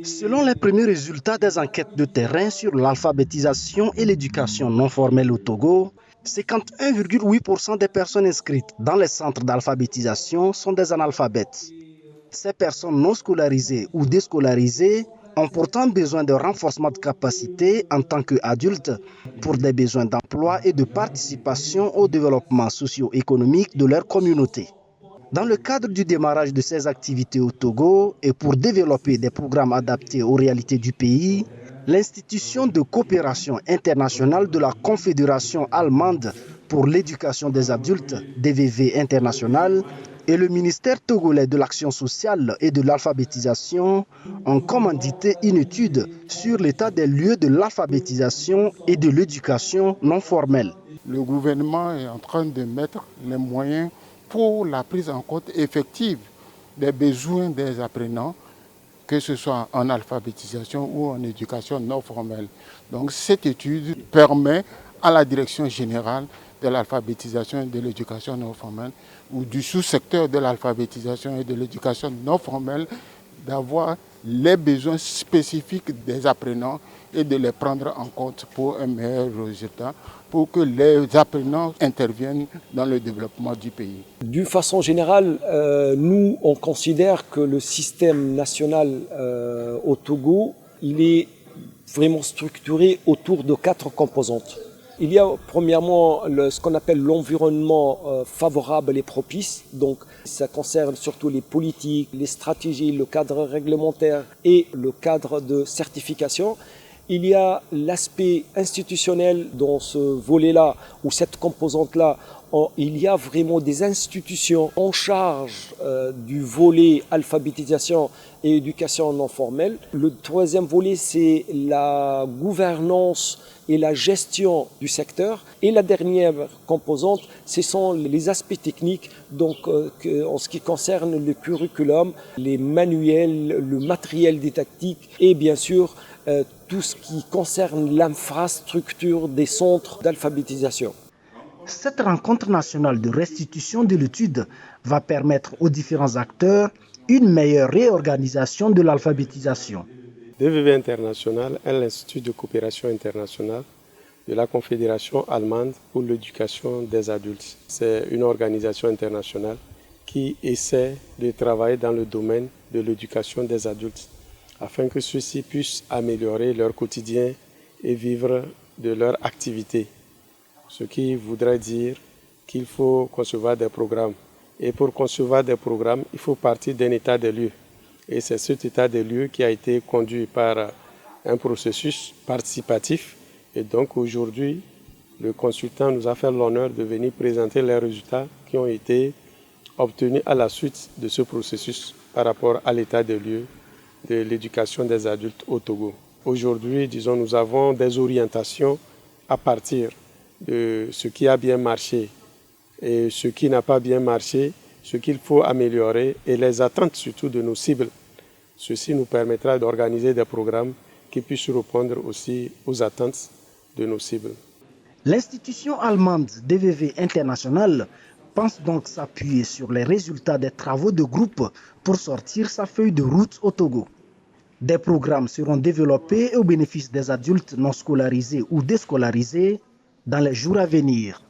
Selon les premiers résultats des enquêtes de terrain sur l'alphabétisation et l'éducation non formelle au Togo, 51,8% des personnes inscrites dans les centres d'alphabétisation sont des analphabètes. Ces personnes non scolarisées ou déscolarisées ont pourtant besoin de renforcement de capacité en tant qu'adultes pour des besoins d'emploi et de participation au développement socio-économique de leur communauté. Dans le cadre du démarrage de ces activités au Togo et pour développer des programmes adaptés aux réalités du pays, l'institution de coopération internationale de la Confédération allemande pour l'éducation des adultes, DVV International, et le ministère togolais de l'action sociale et de l'alphabétisation ont commandité une étude sur l'état des lieux de l'alphabétisation et de l'éducation non formelle. Le gouvernement est en train de mettre les moyens pour la prise en compte effective des besoins des apprenants, que ce soit en alphabétisation ou en éducation non formelle. Donc cette étude permet à la direction générale de l'alphabétisation et de l'éducation non formelle ou du sous-secteur de l'alphabétisation et de l'éducation non formelle d'avoir les besoins spécifiques des apprenants et de les prendre en compte pour un meilleur résultat, pour que les apprenants interviennent dans le développement du pays. D'une façon générale, nous, on considère que le système national au Togo, il est vraiment structuré autour de 4 composantes. Il y a premièrement ce qu'on appelle l'environnement favorable et propice. Donc ça concerne surtout les politiques, les stratégies, le cadre réglementaire et le cadre de certification. Il y a l'aspect institutionnel dans ce volet-là, ou cette composante-là. Il y a vraiment des institutions en charge du volet alphabétisation et éducation non formelle. Le troisième volet, c'est la gouvernance et la gestion du secteur. Et la dernière composante, ce sont les aspects techniques, donc en ce qui concerne le curriculum, les manuels, le matériel didactique et bien sûr tout ce qui concerne l'infrastructure des centres d'alphabétisation. Cette rencontre nationale de restitution de l'étude va permettre aux différents acteurs une meilleure réorganisation de l'alphabétisation. DVV International est l'Institut de coopération internationale de la Confédération allemande pour l'éducation des adultes. C'est une organisation internationale qui essaie de travailler dans le domaine de l'éducation des adultes afin que ceux-ci puissent améliorer leur quotidien et vivre de leur activité. Ce qui voudrait dire qu'il faut concevoir des programmes. Et pour concevoir des programmes, il faut partir d'un état des lieux. Et c'est cet état des lieux qui a été conduit par un processus participatif. Et donc aujourd'hui, le consultant nous a fait l'honneur de venir présenter les résultats qui ont été obtenus à la suite de ce processus par rapport à l'état des lieux de l'éducation des adultes au Togo. Aujourd'hui, disons, nous avons des orientations à partir de ce qui a bien marché et ce qui n'a pas bien marché, ce qu'il faut améliorer et les attentes surtout de nos cibles. Ceci nous permettra d'organiser des programmes qui puissent répondre aussi aux attentes de nos cibles. L'institution allemande DVV International pense donc s'appuyer sur les résultats des travaux de groupe pour sortir sa feuille de route au Togo. Des programmes seront développés au bénéfice des adultes non scolarisés ou déscolarisés dans les jours à venir.